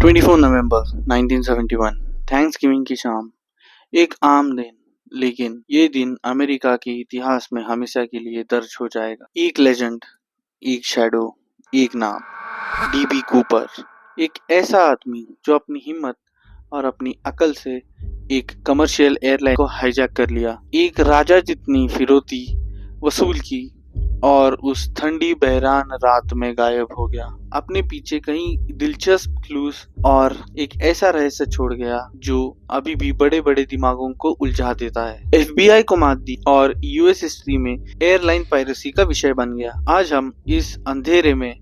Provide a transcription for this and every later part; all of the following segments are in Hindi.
24 नवंबर 1971 थैंक्सगिविंग की शाम। एक आम दिन, लेकिन ये दिन अमेरिका के इतिहास में हमेशा के लिए दर्ज हो जाएगा। एक लेजेंड, एक शैडो, एक नाम, डीबी कूपर। एक ऐसा आदमी जो अपनी हिम्मत और अपनी अकल से एक कमर्शियल एयरलाइन को हाईजैक कर लिया, एक राजा जितनी फिरौती वसूल की और उस ठंडी बहरान रात में गायब हो गया। अपने पीछे कई दिलचस्प क्लूज और एक ऐसा रहस्य छोड़ गया जो अभी भी बड़े बड़े दिमागों को उलझा देता है। एफबीआई को मात दी और यूएस हिस्ट्री में एयरलाइन पायरेसी का विषय बन गया। आज हम इस अंधेरे में,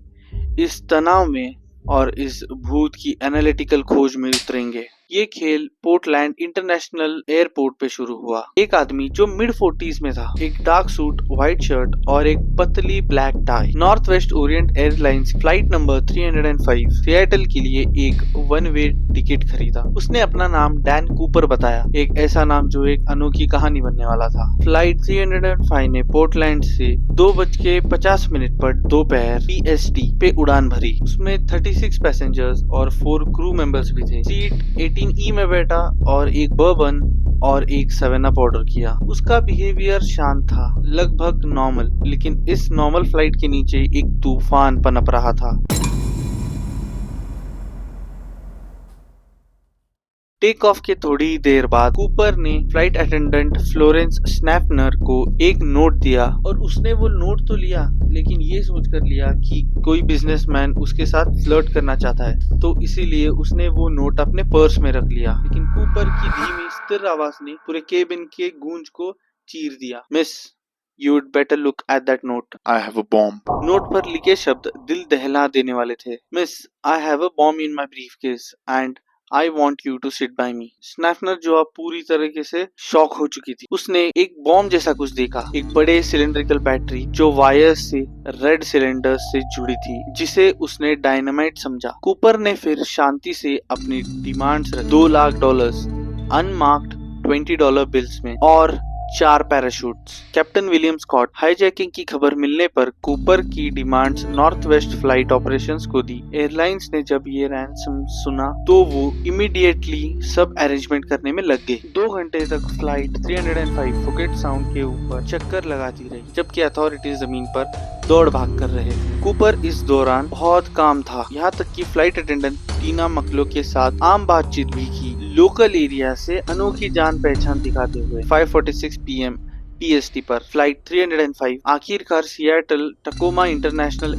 इस तनाव में और इस भूत की एनालिटिकल खोज में उतरेंगे। ये खेल पोर्टलैंड इंटरनेशनल एयरपोर्ट पे शुरू हुआ। एक आदमी जो मिड 40s में था, एक डार्क सूट, व्हाइट शर्ट और एक पतली black tie, north west Orient airlines flight number 305 Seattle के लिए एक वन वे टिकट खरीदा। उसने अपना नाम डैन कूपर बताया, एक ऐसा नाम जो एक अनोखी कहानी बनने वाला था। फ्लाइट 305 ने पोर्टलैंड से 2:50 पर दोपहर PST पे उड़ान भरी। उसमें 36 पैसेंजर्स और 4 क्रू मेंबर्स भी थे। सीट 18E में बैठा और एक बर्बन और एक 7 अप ऑर्डर किया। उसका बिहेवियर शांत था, लगभग नॉर्मल, लेकिन इस नॉर्मल फ्लाइट के नीचे एक तूफान पनप रहा था। टेक ऑफ के थोड़ी देर बाद कूपर ने फ्लाइट अटेंडेंट फ्लोरेंस स्नैफनर को एक नोट दिया और उसने वो नोट तो लिया, लेकिन ये सोच कर लिया कि कोई बिजनेसमैन उसके साथ फ्लर्ट करना चाहता है, तो इसीलिए उसने वो नोट अपने पर्स में रख लिया। लेकिन कूपर की धीमी स्थिर आवाज ने पूरे केबिन के गूंज को चीर दिया। Miss, You'd better look at that note. I have a bomb. Note पर लिखे शब्द दिल दहला देने वाले थे। Miss, I have a bomb in my briefcase and I want you to sit by me. स्नैफनर जो अब पूरी तरीके से शॉक हो चुकी थी, उसने एक बॉम्ब जैसा कुछ देखा, एक बड़े सिलेंड्रिकल बैटरी जो वायर्स से रेड सिलेंडर से जुड़ी थी, जिसे उसने डायनामाइट समझा। कूपर ने फिर शांति से अपनी डिमांड्स रखी। $2 लाख अनमार्क्ड $20 बिल्स में और 4 parachutes. Captain William Scott. Hijacking की खबर मिलने पर कूपर की demands Northwest flight operations को दी। एयरलाइंस ने जब ये रैंसम सुना तो वो इमीडिएटली सब अरेंजमेंट करने में लग गए। 2 घंटे तक फ्लाइट 305 फुकेट साउंड के ऊपर चक्कर लगाती रही, जबकि अथॉरिटीज जमीन पर दौड़ भाग कर रहे थे। कूपर इस दौरान बहुत काम था, यहाँ तक कि फ्लाइट अटेंडेंट टीना मकलो के साथ आम बातचीत भी की, लोकल एरिया से अनोखी जान पहचान दिखाते हुए। 5:46 PM PST पर फ्लाइट 305 आखिरकार सिएटल टकोमा इंटरनेशनल